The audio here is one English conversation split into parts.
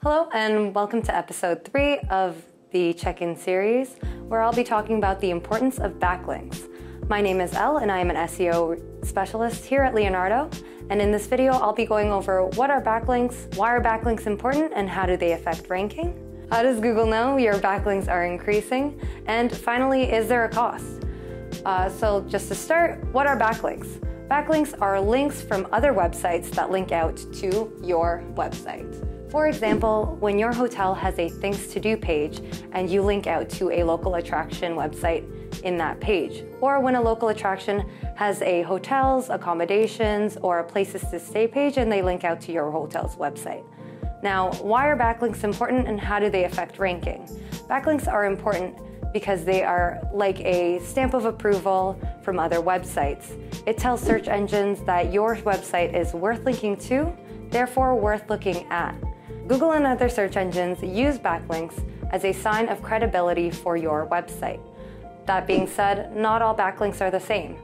Hello and welcome to episode 3 of the check-in series, where I'll be talking about the importance of backlinks. My name is Elle and I am an SEO specialist here at Leonardo, and in this video I'll be going over what are backlinks, why are backlinks important, and how do they affect ranking? How does Google know your backlinks are increasing? And finally, is there a cost? So just to start, what are backlinks? Backlinks are links from other websites that link out to your website. For example, when your hotel has a Things to Do page and you link out to a local attraction website in that page, or when a local attraction has a hotels, accommodations, or a places to stay page and they link out to your hotel's website. Now, why are backlinks important and how do they affect ranking? Backlinks are important because they are like a stamp of approval from other websites. It tells search engines that your website is worth linking to, therefore worth looking at. Google and other search engines use backlinks as a sign of credibility for your website. That being said, not all backlinks are the same.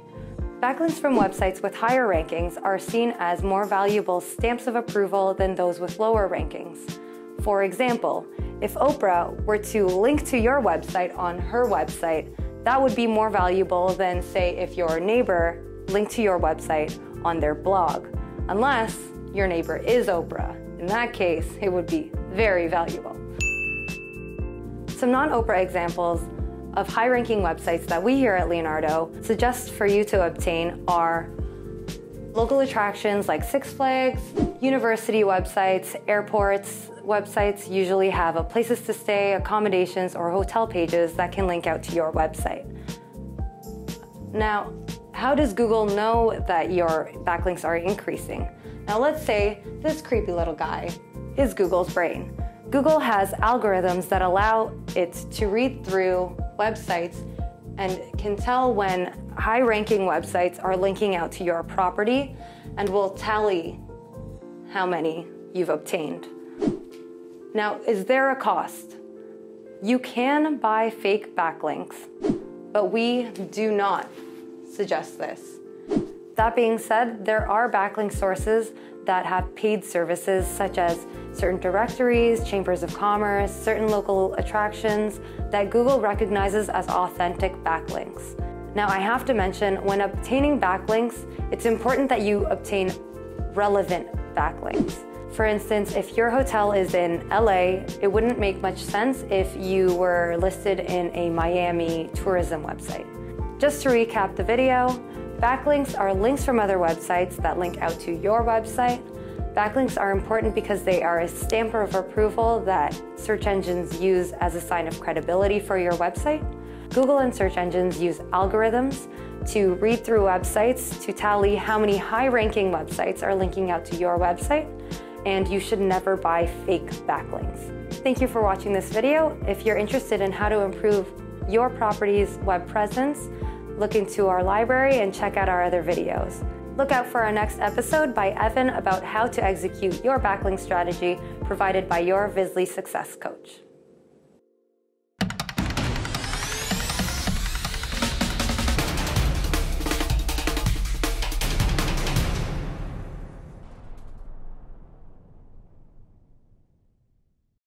Backlinks from websites with higher rankings are seen as more valuable stamps of approval than those with lower rankings. For example, if Oprah were to link to your website on her website, that would be more valuable than, say, if your neighbor linked to your website on their blog, unless your neighbor is Oprah. In that case, it would be very valuable. Some non-Oprah examples of high-ranking websites that we here at Leonardo suggest for you to obtain are local attractions like Six Flags, university websites, airports. Websites usually have a places to stay, accommodations, or hotel pages that can link out to your website. Now, how does Google know that your backlinks are increasing? Now let's say this creepy little guy is Google's brain. Google has algorithms that allow it to read through websites and can tell when high-ranking websites are linking out to your property and will tally how many you've obtained. Now, is there a cost? You can buy fake backlinks, but we do not suggest this. That being said, there are backlink sources that have paid services such as certain directories, chambers of commerce, certain local attractions that Google recognizes as authentic backlinks. Now, I have to mention, when obtaining backlinks, it's important that you obtain relevant backlinks. For instance, if your hotel is in LA, it wouldn't make much sense if you were listed in a Miami tourism website. Just to recap the video, backlinks are links from other websites that link out to your website. Backlinks are important because they are a stamp of approval that search engines use as a sign of credibility for your website. Google and search engines use algorithms to read through websites to tally how many high-ranking websites are linking out to your website, and you should never buy fake backlinks. Thank you for watching this video. If you're interested in how to improve your property's web presence, look into our library and check out our other videos. Look out for our next episode by Evan about how to execute your backlink strategy provided by your Visly Success Coach.